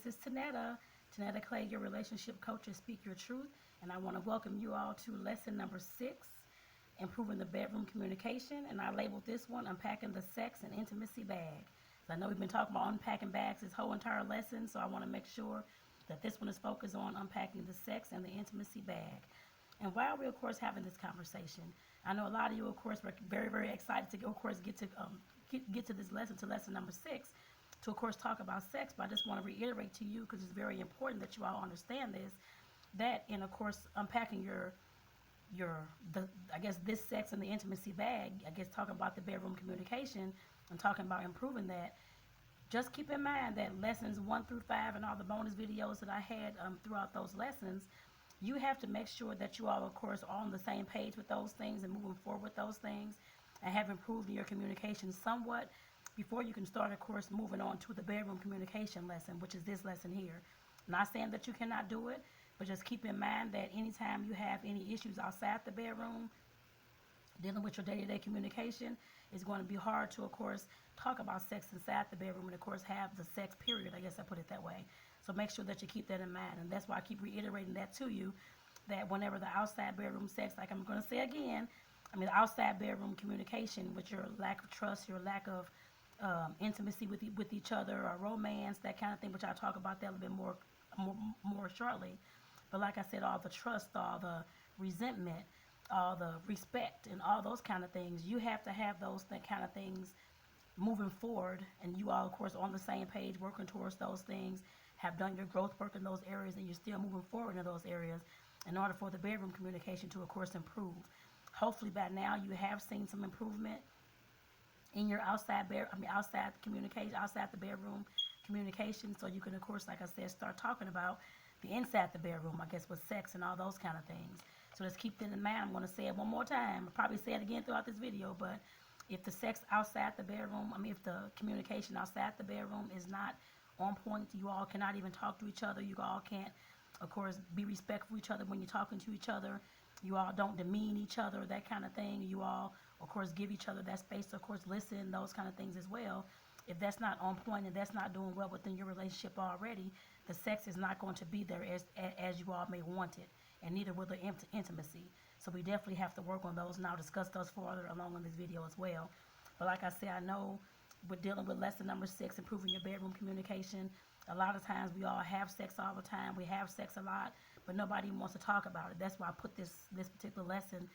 this is Tonetta Clay, your relationship coach and Speak Your Truth. And I want to welcome you all to lesson number 6, Improving the Bedroom Communication. And I labeled this one, Unpacking the Sex and Intimacy Bag. So I know we've been talking about unpacking bags this whole entire lesson, so I want to make sure that this one is focused on unpacking the sex and the intimacy bag. And while we're, of course, having this conversation, I know a lot of you, of course, were very, very excited to, of course, get to this lesson, to lesson number 6, to, of course, talk about sex. But I just want to reiterate to you, because it's very important that you all understand this, that in, of course, unpacking I guess, this sex and the intimacy bag, I guess, talking about the bedroom communication and talking about improving that, just keep in mind that lessons 1 through 5 and all the bonus videos that I had throughout those lessons, you have to make sure that you all, of course, are on the same page with those things and moving forward with those things and have improved in your communication somewhat before you can start, of course, moving on to the bedroom communication lesson, which is this lesson here. Not saying that you cannot do it, but just keep in mind that anytime you have any issues outside the bedroom, dealing with your day-to-day communication, it's going to be hard to, of course, talk about sex inside the bedroom and, of course, have the sex period. I guess I put it that way. So make sure that you keep that in mind. And that's why I keep reiterating that to you, that whenever the outside bedroom sex, like I'm going to say again, the outside bedroom communication with your lack of trust, your lack of intimacy with each other, or romance, that kind of thing, which I'll talk about that a little bit more shortly. But like I said, all the trust, all the resentment, all the respect, and all those kind of things, you have to have those kind of things moving forward, and you all, of course, on the same page, working towards those things, have done your growth work in those areas, and you're still moving forward in those areas in order for the bedroom communication to, of course, improve. Hopefully by now you have seen some improvement in your outside communication, outside the bedroom communication, so you can, of course, like I said, start talking about the inside the bedroom, I guess, with sex and all those kind of things. So just keep that in mind. I'm going to say it one more time. I'll probably say it again throughout this video, but if the sex outside the bedroom, if the communication outside the bedroom is not on point, you all cannot even talk to each other. You all can't, of course, be respectful of each other when you're talking to each other. You all don't demean each other, that kind of thing. You all, of course, give each other that space to, of course, listen, those kind of things as well. If that's not on point and that's not doing well within your relationship already, the sex is not going to be there as you all may want it, and neither will the intimacy. So we definitely have to work on those, and I'll discuss those further along in this video as well. But like I said, I know we're dealing with lesson number 6, improving your bedroom communication. A lot of times we all have sex all the time. We have sex a lot, but nobody even wants to talk about it. That's why I put this particular lesson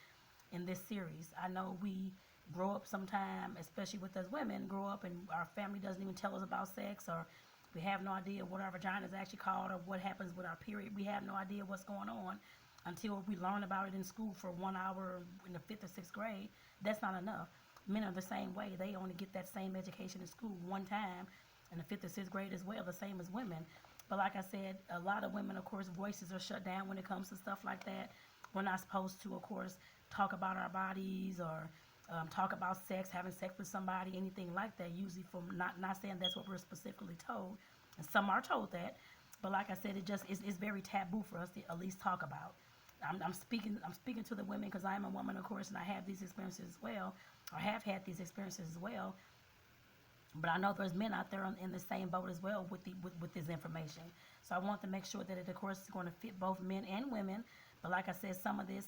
in this series. I know we grow up sometime, especially with us women, grow up and our family doesn't even tell us about sex, or we have no idea what our vagina is actually called, or what happens with our period. We have no idea what's going on until we learn about it in school for 1 hour in the 5th or 6th grade. That's not enough. Men are the same way. They only get that same education in school one time in the 5th or 6th grade as well, the same as women. But like I said, a lot of women, of course, voices are shut down when it comes to stuff like that. We're not supposed to, of course, talk about our bodies or talk about sex, having sex with somebody, anything like that. Usually, from not saying that's what we're specifically told, and some are told that, but like I said, it just is very taboo for us to at least talk about. I'm speaking to the women because I am a woman, of course, and I have these experiences as well, or have had these experiences as well. But I know there's men out there in the same boat as well with this information. So I want to make sure that it, of course, is going to fit both men and women. But like I said, some of this,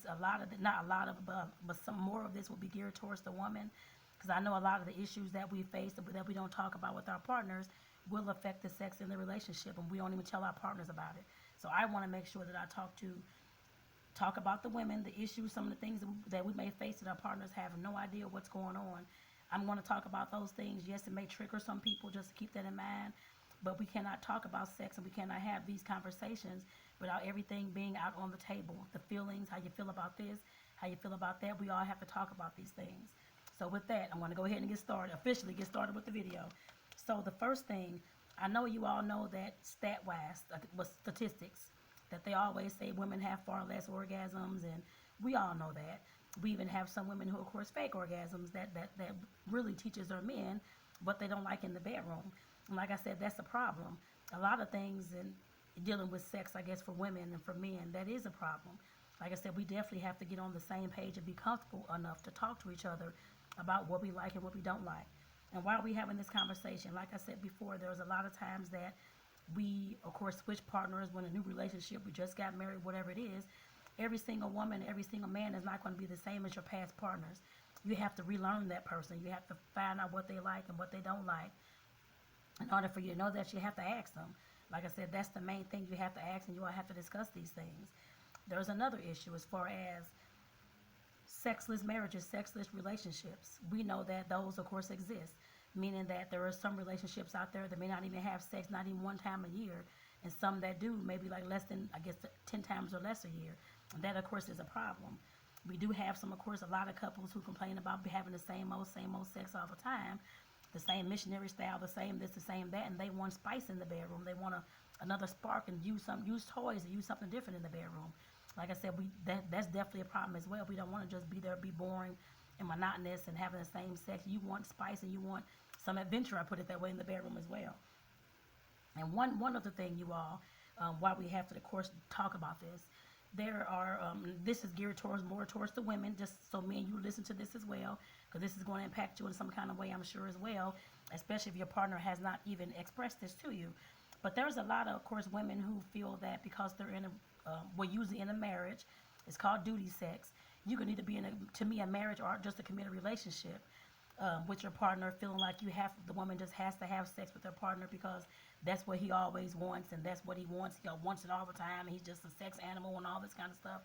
not a lot of, but some more of this will be geared towards the woman. Because I know a lot of the issues that we face that we don't talk about with our partners will affect the sex in the relationship, and we don't even tell our partners about it. So I want to make sure that I talk about the women, the issues, some of the things that we may face that our partners have no idea what's going on. I'm going to talk about those things. Yes, it may trigger some people, just to keep that in mind. But we cannot talk about sex and we cannot have these conversations without everything being out on the table. The feelings, how you feel about this, how you feel about that. We all have to talk about these things. So with that, I'm going to go ahead and officially get started with the video. So the first thing, I know you all know that stat-wise, with statistics, that they always say women have far less orgasms, and we all know that. We even have some women who, of course, fake orgasms that really teaches their men what they don't like in the bedroom. And like I said, that's a problem. A lot of things in dealing with sex, I guess, for women and for men, that is a problem. Like I said, we definitely have to get on the same page and be comfortable enough to talk to each other about what we like and what we don't like. And while we're having this conversation, like I said before, there's a lot of times that we of course, switch partners, when a new relationship, we just got married, whatever it is. Every single woman, every single man is not going to be the same as your past partners. You have to relearn that person. You have to find out what they like and what they don't like. In order for you to know that, you have to ask them. Like I said, that's the main thing you have to ask, and you all have to discuss these things. There's another issue as far as sexless marriages, sexless relationships. We know that those, of course, exist, meaning that there are some relationships out there that may not even have sex, not even one time a year, and some that do, maybe like less than, I guess, 10 times or less a year. And that, of course, is a problem. We do have some, of course, a lot of couples who complain about having the same old sex all the time, the same missionary style, the same this, the same that, and they want spice in the bedroom. They want another spark and use toys and use something different in the bedroom. Like I said, that's definitely a problem as well. We don't want to just be there, be boring and monotonous and having the same sex. You want spice and you want some adventure, I put it that way, in the bedroom as well. And one other thing, you all, why we have to, of course, talk about this. There are, this is geared more towards the women, just so me and you listen to this as well, because this is going to impact you in some kind of way, I'm sure, as well, especially if your partner has not even expressed this to you. But there's a lot of course, women who feel that because they're in well, usually in a marriage, it's called duty sex. You can either be in a marriage or just a committed relationship with your partner, feeling like the woman just has to have sex with her partner because that's what he always wants and that's what he wants. He wants it all the time, and he's just a sex animal and all this kind of stuff.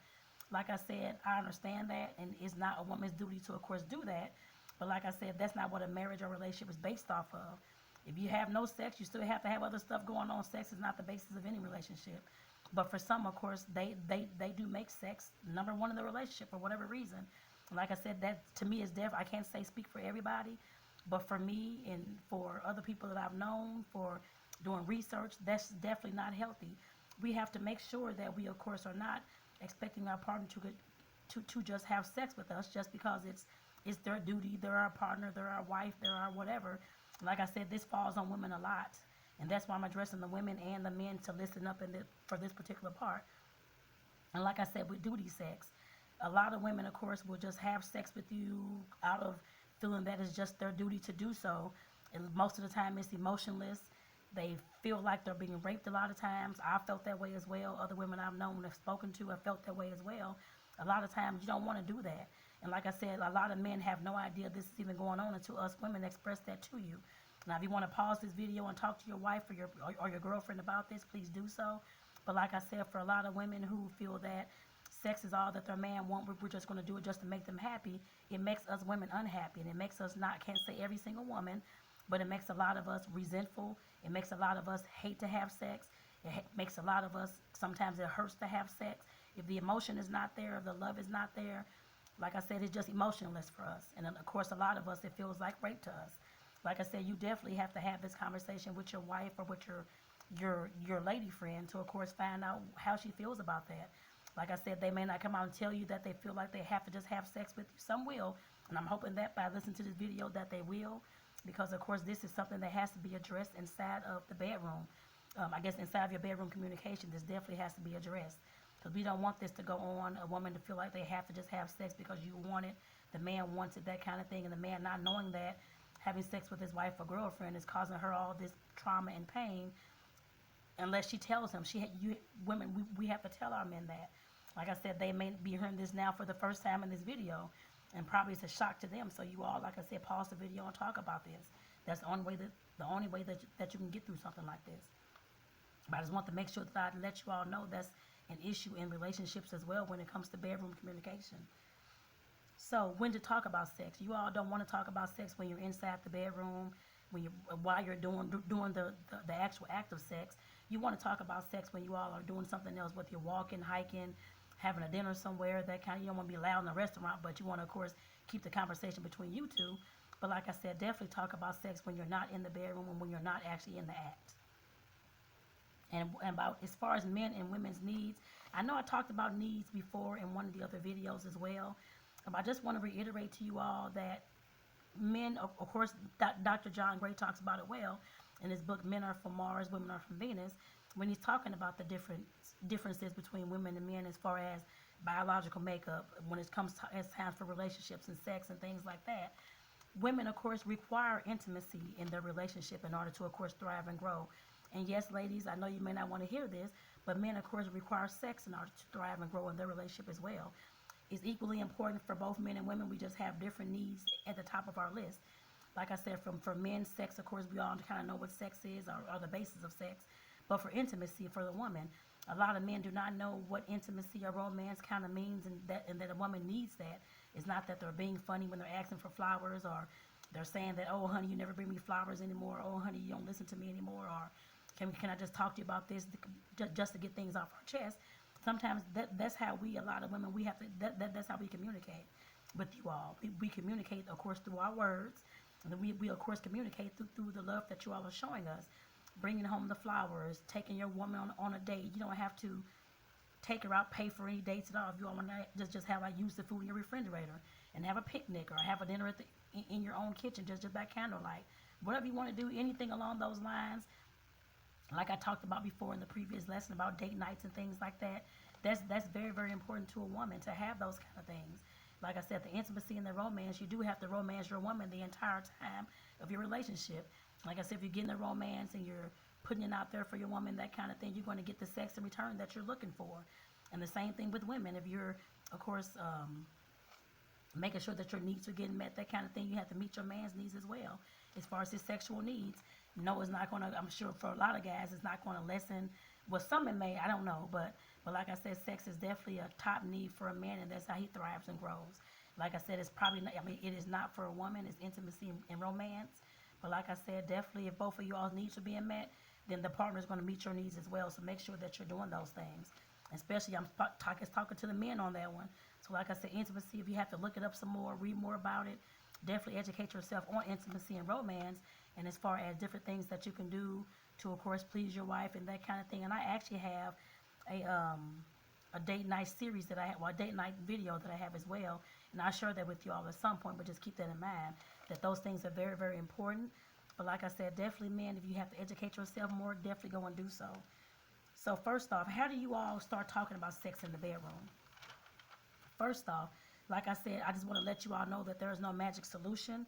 Like I said, I understand that, and it's not a woman's duty to, of course, do that. But like I said, that's not what a marriage or relationship is based off of. If you have no sex, you still have to have other stuff going on. Sex is not the basis of any relationship. But for some, of course, they do make sex number one in the relationship for whatever reason. Like I said, that to me is I can't speak for everybody, but for me and for other people that I've known, for doing research, that's definitely not healthy. We have to make sure that we, of course, are not expecting our partner to just have sex with us just because it's their duty, they're our partner, they're our wife, they're our whatever. Like I said, this falls on women a lot. And that's why I'm addressing the women and the men to listen up for this particular part. And like I said, with duty sex, a lot of women, of course, will just have sex with you out of feeling that it's just their duty to do so. And most of the time it's emotionless. They feel like they're being raped a lot of times. I felt that way as well. Other women I've known, have spoken to, have felt that way as well. A lot of times you don't want to do that. And like I said, a lot of men have no idea this is even going on until us women express that to you. Now, if you want to pause this video and talk to your wife or your girlfriend about this, please do so. But like I said, for a lot of women who feel that sex is all that their man wants, we're just going to do it just to make them happy, it makes us women unhappy. And it makes us can't say every single woman, but it makes a lot of us resentful. It makes a lot of us hate to have sex. It makes a lot of us, sometimes it hurts to have sex. If the emotion is not there, if the love is not there, like I said, it's just emotionless for us. And of course, a lot of us, it feels like rape to us. Like I said, you definitely have to have this conversation with your wife or with your lady friend to, of course, find out how she feels about that. Like I said, they may not come out and tell you that they feel like they have to just have sex with you. Some will, and I'm hoping that by listening to this video that they will, because, of course, this is something that has to be addressed inside of the bedroom. I guess inside of your bedroom communication, this definitely has to be addressed. Because we don't want this to go on, a woman to feel like they have to just have sex because you want it, the man wants it, that kind of thing, and the man not knowing that having sex with his wife or girlfriend is causing her all this trauma and pain unless she tells him. Women, we have to tell our men that. Like I said, they may be hearing this now for the first time in this video, and probably it's a shock to them. So you all, like I said, pause the video and talk about this. That's the only way that you can get through something like this. But I just want to make sure that I let you all know that's an issue in relationships as well when it comes to bedroom communication. So when to talk about sex? You all don't want to talk about sex when you're inside the bedroom, while you're doing the actual act of sex. You want to talk about sex when you all are doing something else, whether you're walking, hiking, having a dinner somewhere, that kind of. You don't want to be loud in a restaurant, but you want to, of course, keep the conversation between you two. But like I said, definitely talk about sex when you're not in the bedroom and when you're not actually in the act. And about as far as men and women's needs, I know I talked about needs before in one of the other videos as well. I just want to reiterate to you all that men, of course, Dr. John Gray talks about it well in his book, Men Are From Mars, Women Are From Venus, when he's talking about the differences between women and men as far as biological makeup, when it comes as time for relationships and sex and things like that. Women, of course, require intimacy in their relationship in order to, of course, thrive and grow. And yes, ladies, I know you may not want to hear this, but men, of course, require sex in order to thrive and grow in their relationship as well. It's equally important for both men and women. We just have different needs at the top of our list. Like I said, for men, sex, of course, we all kind of know what sex is, or the basis of sex. But for intimacy, for the woman, a lot of men do not know what intimacy or romance kind of means, and that a woman needs that. It's not that they're being funny when they're asking for flowers, or they're saying that, oh, honey, you never bring me flowers anymore. Oh, honey, you don't listen to me anymore. Or can I just talk to you about this just to get things off our chest? Sometimes that's how a lot of women, we have to, that's how we communicate with you all. We communicate, of course, through our words. And then we of course, communicate through the love that you all are showing us. Bringing home the flowers, taking your woman on a date. You don't have to take her out, pay for any dates at all. If you all want to just have like use the food in your refrigerator and have a picnic, or have a dinner in your own kitchen, just by candlelight. Whatever you want to do, anything along those lines. Like I talked about before in the previous lesson about date nights and things like that. That's very, very important to a woman, to have those kind of things. Like I said, the intimacy and the romance, you do have to romance your woman the entire time of your relationship. Like I said, if you're getting a romance and you're putting it out there for your woman, that kind of thing, you're going to get the sex in return that you're looking for. And the same thing with women. If you're, of course, making sure that your needs are getting met, that kind of thing, you have to meet your man's needs as well. As far as his sexual needs, no, it's not going to, I'm sure for a lot of guys, it's not going to lessen. Well, some it may, I don't know. But like I said, sex is definitely a top need for a man, and that's how he thrives and grows. Like I said, it's probably not, it is not for a woman. It's intimacy and romance. But like I said, definitely if both of y'all's needs are being met, then the partner is going to meet your needs as well. So make sure that you're doing those things. Especially, I'm talking to the men on that one. So like I said, intimacy, if you have to look it up some more, read more about it, definitely educate yourself on intimacy and romance. And as far as different things that you can do to, of course, please your wife and that kind of thing. And I actually have a date night series that I have, well, a date night video that I have as well. And I'll share that with you all at some point, but just keep that in mind, that those things are very, very important. But like I said, definitely, men, if you have to educate yourself more, definitely go and do so. So first off, how do you all start talking about sex in the bedroom? First off, like I said, I just want to let you all know that there is no magic solution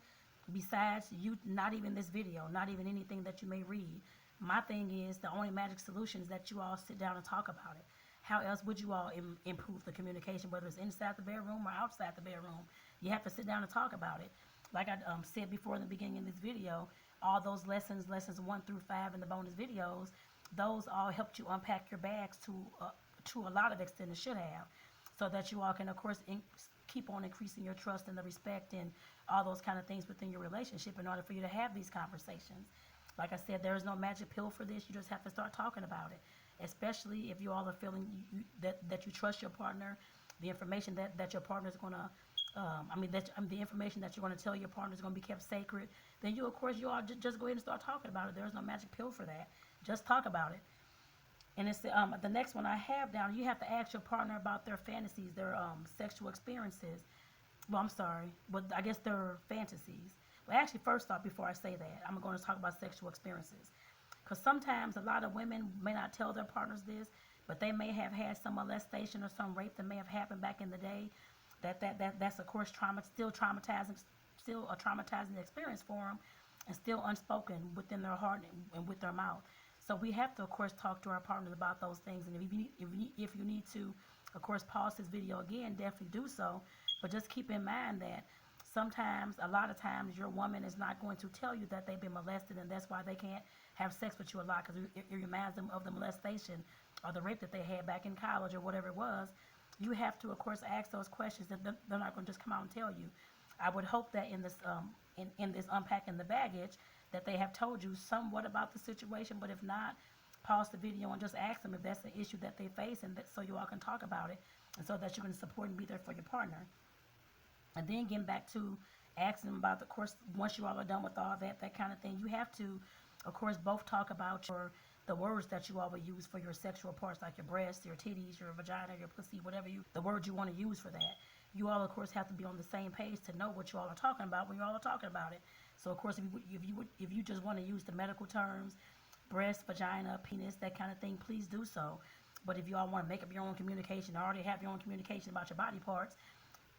besides you, not even this video, not even anything that you may read. My thing is, the only magic solution is that you all sit down and talk about it. How else would you all improve the communication, whether it's inside the bedroom or outside the bedroom? You have to sit down and talk about it. Like I said before in the beginning of this video, all those lessons 1 through 5 in the bonus videos, those all helped you unpack your bags to a lot of extent, and should have, so that you all can, of course, keep on increasing your trust and the respect and all those kind of things within your relationship in order for you to have these conversations. Like I said, there is no magic pill for this. You just have to start talking about it, especially if you all are feeling that you trust your partner, the information that your partner is going to, the information that you're going to tell your partner is going to be kept sacred, then you, of course, you all just go ahead and start talking about it. There's no magic pill for that. Just talk about it. And it's the next one I have down. You have to ask your partner about their fantasies, their sexual experiences. Well, I'm sorry, but I guess their fantasies. Well, actually, first off, before I say that, I'm going to talk about sexual experiences. Because sometimes a lot of women may not tell their partners this, but they may have had some molestation or some rape that may have happened back in the day. That's of course still a traumatizing experience for them, and still unspoken within their heart and with their mouth. So we have to, of course, talk to our partners about those things. And if you need to, of course, pause this video again, definitely do so. But just keep in mind that sometimes, a lot of times, your woman is not going to tell you that they've been molested, and that's why they can't have sex with you a lot, because it reminds them of the molestation or the rape that they had back in college or whatever it was. You have to, of course, ask those questions. That they're not going to just come out and tell you. I would hope that in this unpacking the baggage, that they have told you somewhat about the situation. But if not, pause the video and just ask them if that's the issue that they face, and so you all can talk about it, and so that you can support and be there for your partner. And then getting back to asking them about, of course, once you all are done with all that kind of thing, you have to, of course, both talk about the words that you all would use for your sexual parts, like your breasts, your titties, your vagina, your pussy, whatever the words you want to use for that. You all, of course, have to be on the same page to know what you all are talking about when you all are talking about it. So, of course, if you just want to use the medical terms, breast, vagina, penis, that kind of thing, please do so. But if you all want to make up your own communication, already have your own communication about your body parts,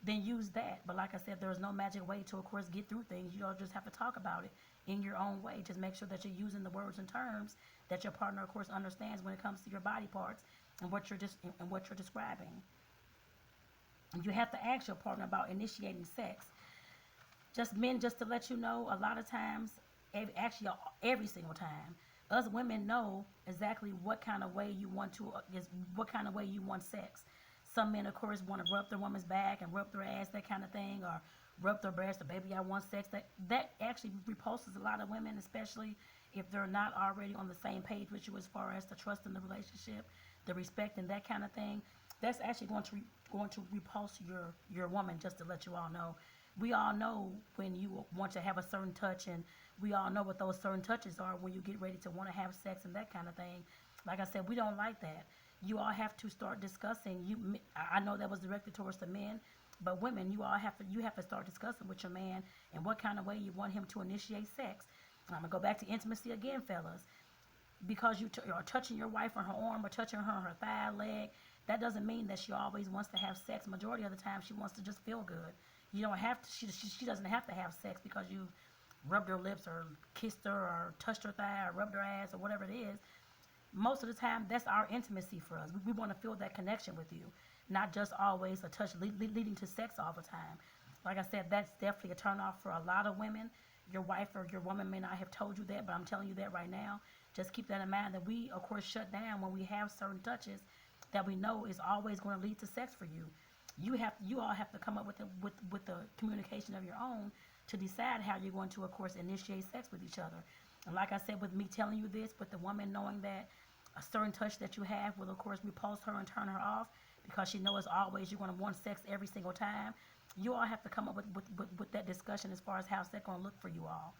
then use that. But like I said, there's no magic way to, of course, get through things. You all just have to talk about it in your own way. Just make sure that you're using the words and terms that your partner, of course, understands when it comes to your body parts and what you're describing. You have to ask your partner about initiating sex. Just men, just to let you know, a lot of times, actually every single time, us women know exactly what kind of way you want to what kind of way you want sex. Some men, of course, want to rub their woman's back and rub their ass, that kind of thing, or rub their breast, or baby, I want sex. That actually repulses a lot of women, especially if they're not already on the same page with you as far as the trust in the relationship, the respect, and that kind of thing. That's actually going to repulse your woman. Just to let you all know, we all know when you want to have a certain touch, and we all know what those certain touches are when you get ready to want to have sex and that kind of thing. Like I said, we don't like that. You all have to start discussing. I know that was directed towards the men, but women, you have to start discussing with your man and what kind of way you want him to initiate sex. And I'm gonna go back to intimacy again, fellas. Because you are touching your wife on her arm or touching her on her thigh, leg, that doesn't mean that she always wants to have sex. Majority of the time, she wants to just feel good. You don't have to. She doesn't have to have sex because you rubbed her lips or kissed her or touched her thigh or rubbed her ass or whatever it is. Most of the time, that's our intimacy for us. We want to feel that connection with you, not just always a touch leading to sex all the time. Like I said, that's definitely a turnoff for a lot of women. Your wife or your woman may not have told you that, but I'm telling you that right now. Just keep that in mind, that we, of course, shut down when we have certain touches that we know is always going to lead to sex for you. You all have to come up with the communication of your own to decide how you're going to, of course, initiate sex with each other. And like I said, with me telling you this, with the woman knowing that a certain touch that you have will, of course, repulse her and turn her off because she knows always you're going to want sex every single time. You all have to come up with that discussion as far as how's that going to look for you all.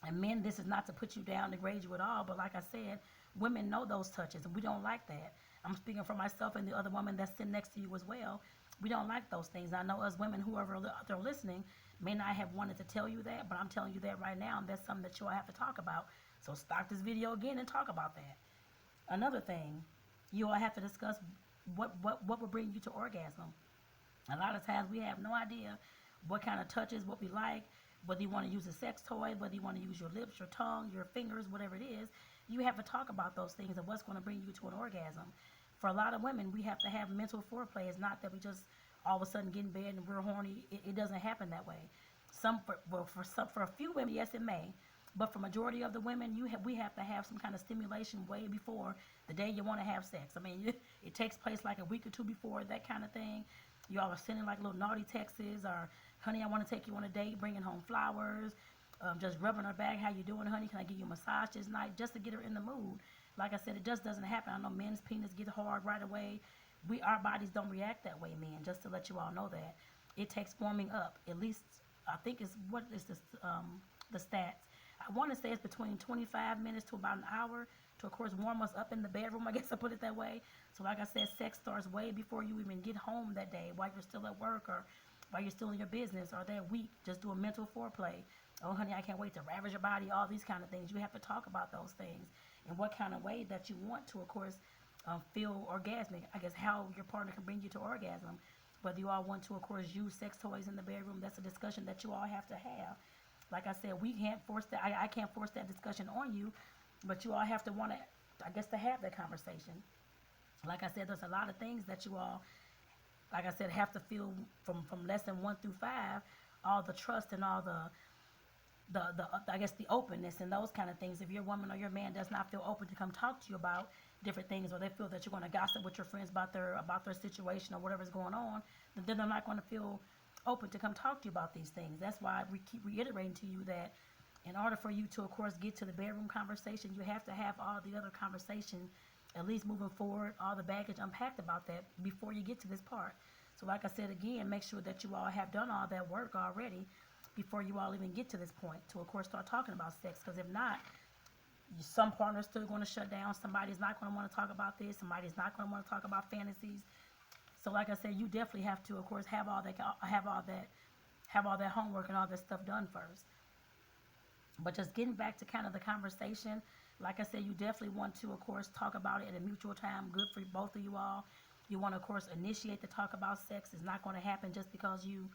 And men, this is not to put you down, degrade you at all, but like I said, women know those touches, and we don't like that. I'm speaking for myself and the other woman that's sitting next to you as well. We don't like those things. I know us women, whoever out there listening, may not have wanted to tell you that, but I'm telling you that right now, and that's something that you all have to talk about. So stop this video again and talk about that. Another thing, you all have to discuss what will bring you to orgasm. A lot of times we have no idea what kind of touches, what we like, whether you want to use a sex toy, whether you want to use your lips, your tongue, your fingers, whatever it is. You have to talk about those things and what's going to bring you to an orgasm. For a lot of women, we have to have mental foreplay. It's not that we just all of a sudden get in bed and we're horny. It doesn't happen that way. For a few women, yes, it may. But for majority of the women, we have to have some kind of stimulation way before the day you want to have sex. I mean, it takes place like a week or two before, that kind of thing. You all are sending like little naughty texts, or honey, I want to take you on a date, bringing home flowers, just rubbing her back. How you doing, honey? Can I give you a massage this night? Just to get her in the mood. Like I said, it just doesn't happen. I know men's penis get hard right away. Our bodies don't react that way, men. Just to let you all know that it takes warming up. At least I think it's what is this the stats. I want to say it's between 25 minutes to about an hour to, of course, warm us up in the bedroom. I guess I put it that way. So like I said, sex starts way before you even get home that day, while you're still at work or while you're still in your business, or that week. Just do a mental foreplay. Oh, honey, I can't wait to ravage your body, all these kind of things. You have to talk about those things and what kind of way that you want to, of course, feel orgasmic. I guess how your partner can bring you to orgasm. Whether you all want to, of course, use sex toys in the bedroom, that's a discussion that you all have to have. Like I said, we can't force that. I can't force that discussion on you, but you all have to want to, I guess, to have that conversation. Like I said, there's a lot of things that you all, like I said, have to feel from lesson 1 through 5, all the trust and all the I guess the openness and those kind of things. If your woman or your man does not feel open to come talk to you about different things, or they feel that you're going to gossip with your friends about their situation or whatever's going on, then they're not going to feel open to come talk to you about these things. That's why we keep reiterating to you that in order for you to, of course, get to the bedroom conversation, you have to have all the other conversation, at least moving forward, all the baggage unpacked about that before you get to this part. So like I said again, make sure that you all have done all that work already before you all even get to this point to, of course, start talking about sex. Because if not, some partners still going to shut down. Somebody's not going to want to talk about this. Somebody's not going to want to talk about fantasies. So like I said, you definitely have to, of course, have all that homework and all that stuff done first. But just getting back to kind of the conversation, like I said, you definitely want to, of course, talk about it at a mutual time. Good for both of you all. You want to, of course, initiate the talk about sex. It's not going to happen just because you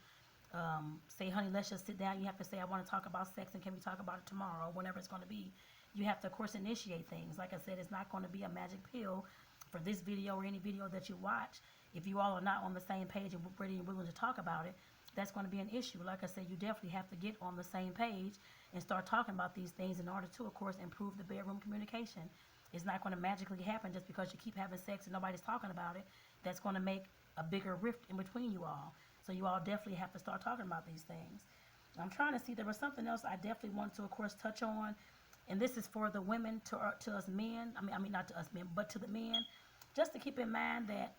say, honey, let's just sit down. You have to say, I want to talk about sex, and can we talk about it tomorrow, whenever it's going to be. You have to, of course, initiate things. Like I said, it's not going to be a magic pill for this video or any video that you watch. If you all are not on the same page and ready and willing to talk about it, that's going to be an issue. Like I said, you definitely have to get on the same page and start talking about these things in order to, of course, improve the bedroom communication. It's not going to magically happen just because you keep having sex and nobody's talking about it. That's going to make a bigger rift in between you all. So you all definitely have to start talking about these things. I'm trying to see, there was something else I definitely wanted to, of course, touch on. And this is for the women, to us men. I mean, not to us men, but to the men. Just to keep in mind that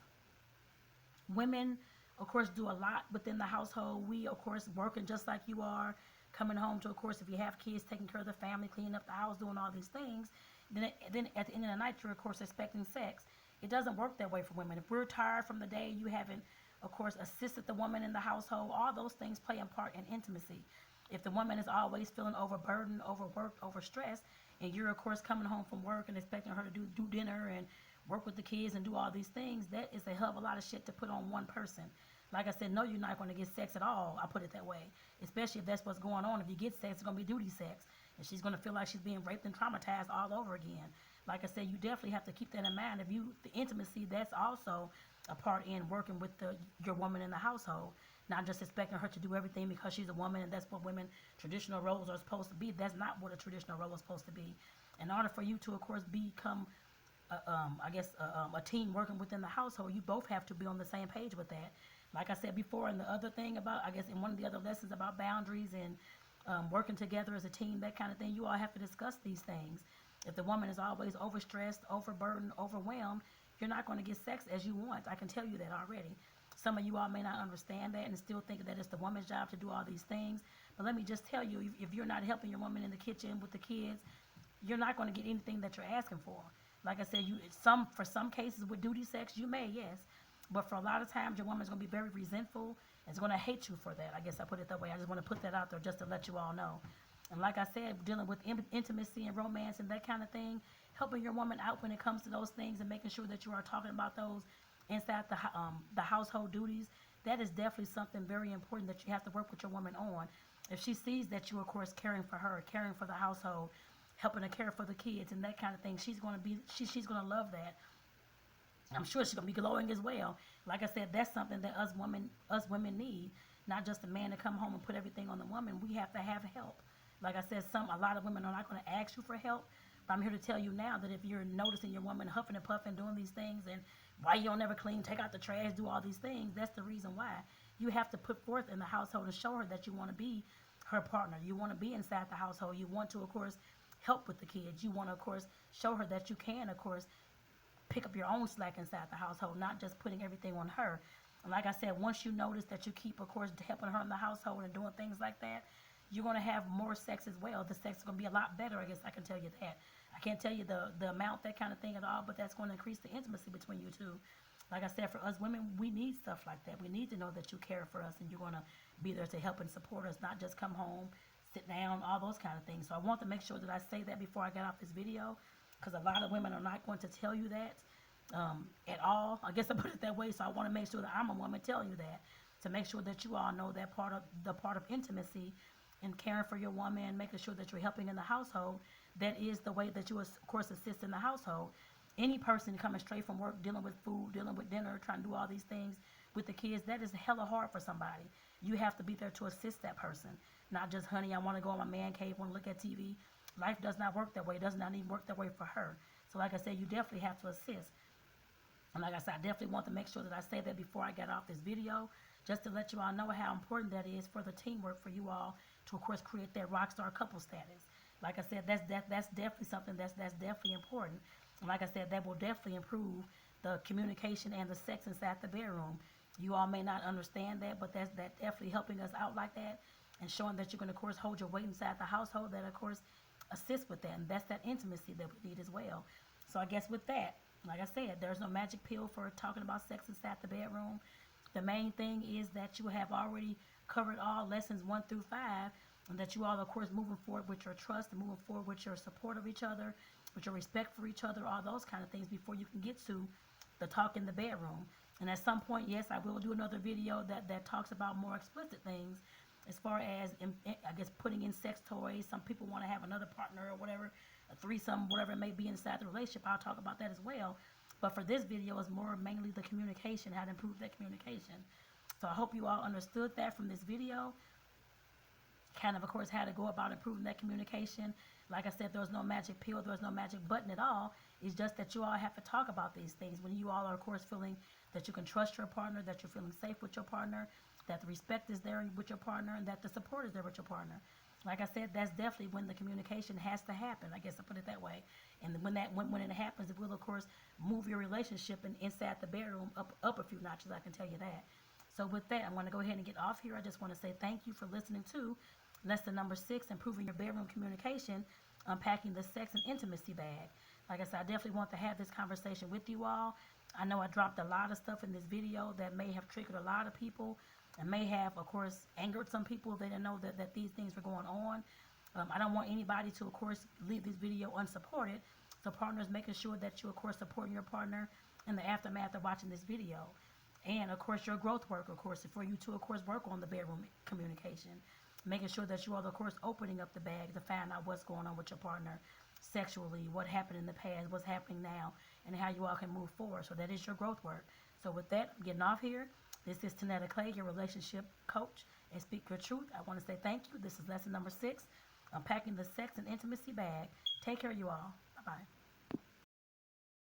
women, of course, do a lot within the household. We, of course, working just like you are, coming home to, of course, if you have kids, taking care of the family, cleaning up the house, doing all these things. Then at the end of the night, you're, of course, expecting sex. It doesn't work that way for women. If we're tired from the day, you haven't, of course, assisted the woman in the household, all those things play a part in intimacy. If the woman is always feeling overburdened, overworked, overstressed, and you're, of course, coming home from work and expecting her to do dinner and work with the kids and do all these things, that is a hell of a lot of shit to put on one person. Like I said, no, you're not going to get sex at all. I'll put it that way. Especially if that's what's going on. If you get sex, it's going to be duty sex. And she's going to feel like she's being raped and traumatized all over again. Like I said, you definitely have to keep that in mind. The intimacy, that's also a part in working with your woman in the household. Not just expecting her to do everything because she's a woman and that's what women, traditional roles are supposed to be. That's not what a traditional role is supposed to be. In order for you to, of course, become, a team working within the household, you both have to be on the same page with that. Like I said before, and the other thing about, I guess, in one of the other lessons about boundaries and working together as a team, that kind of thing, you all have to discuss these things. If the woman is always overstressed, overburdened, overwhelmed, you're not going to get sex as you want. I can tell you that already. Some of you all may not understand that and still think that it's the woman's job to do all these things. But let me just tell you, if you're not helping your woman in the kitchen with the kids, you're not going to get anything that you're asking for. Like I said, for some cases with duty sex, you may, yes. But for a lot of times, your woman's going to be very resentful and is going to hate you for that. I guess I put it that way. I just want to put that out there just to let you all know. And like I said, dealing with intimacy and romance and that kind of thing, helping your woman out when it comes to those things and making sure that you are talking about those inside the household duties, that is definitely something very important that you have to work with your woman on. If she sees that you, of course, caring for her, caring for the household, helping to care for the kids and that kind of thing, she's going to love that. I'm sure she's going to be glowing as well. Like I said, that's something that us women need. Not just a man to come home and put everything on the woman. We have to have help. Like I said, a lot of women are not going to ask you for help. But I'm here to tell you now that if you're noticing your woman huffing and puffing, doing these things, and why you don't ever clean, take out the trash, do all these things, that's the reason why. You have to put forth in the household and show her that you want to be her partner. You want to be inside the household. You want to, of course, help with the kids. You want to, of course, show her that you can, of course, pick up your own slack inside the household, not just putting everything on her. And like I said, once you notice that you keep, of course, helping her in the household and doing things like that, you're going to have more sex as well. The sex is going to be a lot better, I guess I can tell you that. I can't tell you the amount, that kind of thing at all, but that's going to increase the intimacy between you two. Like I said, for us women, we need stuff like that. We need to know that you care for us and you're going to be there to help and support us, not just come home, sit down, all those kind of things. So I want to make sure that I say that before I get off this video, because a lot of women are not going to tell you that at all. I guess I put it that way, so I want to make sure that I'm a woman telling you that, to make sure that you all know that part of intimacy and caring for your woman, making sure that you're helping in the household. That is the way that you, of course, assist in the household. Any person coming straight from work, dealing with food, dealing with dinner, trying to do all these things with the kids, that is hella hard for somebody. You have to be there to assist that person. Not just, honey, I want to go in my man cave, want to look at TV. Life does not work that way. It does not even work that way for her. So like I said, you definitely have to assist. And like I said, I definitely want to make sure that I say that before I get off this video, just to let you all know how important that is for the teamwork for you all to, of course, create that rock star couple status. Like I said, that's definitely something that's definitely important. And like I said, that will definitely improve the communication and the sex inside the bedroom. You all may not understand that, but that's definitely helping us out like that and showing that you can, of course, hold your weight inside the household, that, of course, assists with that. And that's that intimacy that we need as well. So I guess with that, like I said, there's no magic pill for talking about sex inside the bedroom. The main thing is that you have already covered all lessons 1 through 5, and that you all, of course, moving forward with your trust and moving forward with your support of each other, with your respect for each other, all those kind of things before you can get to the talk in the bedroom. And at some point, yes, I will do another video that talks about more explicit things as far as, I guess, putting in sex toys. Some people want to have another partner or whatever, a threesome, whatever it may be inside the relationship. I'll talk about that as well. But for this video, it's more mainly the communication, how to improve that communication. So I hope you all understood that from this video. Kind of course, how to go about improving that communication. Like I said, there's no magic pill, there's no magic button at all. It's just that you all have to talk about these things. When you all are, of course, feeling that you can trust your partner, that you're feeling safe with your partner, that the respect is there with your partner, and that the support is there with your partner. Like I said, that's definitely when the communication has to happen. I guess I put it that way. And when it happens, it will, of course, move your relationship and inside the bedroom up a few notches. I can tell you that. So with that, I'm going to go ahead and get off here. I just want to say thank you for listening to lesson number 6, improving your bedroom communication, unpacking the sex and intimacy bag. Like I said, I definitely want to have this conversation with you all. I know I dropped a lot of stuff in this video that may have triggered a lot of people and may have, of course, angered some people if they didn't know that these things were going on. I don't want anybody to, of course, leave this video unsupported. So partners, making sure that you, of course, supporting your partner in the aftermath of watching this video. And, of course, your growth work, of course, for you to, of course, work on the bedroom communication. Making sure that you are, of course, opening up the bag to find out what's going on with your partner sexually, what happened in the past, what's happening now, and how you all can move forward. So that is your growth work. So with that, I'm getting off here. This is Tonetta Clay, your relationship coach, and Speak Your Truth. I want to say thank you. This is lesson number 6, unpacking the sex and intimacy bag. Take care, you all. Bye-bye.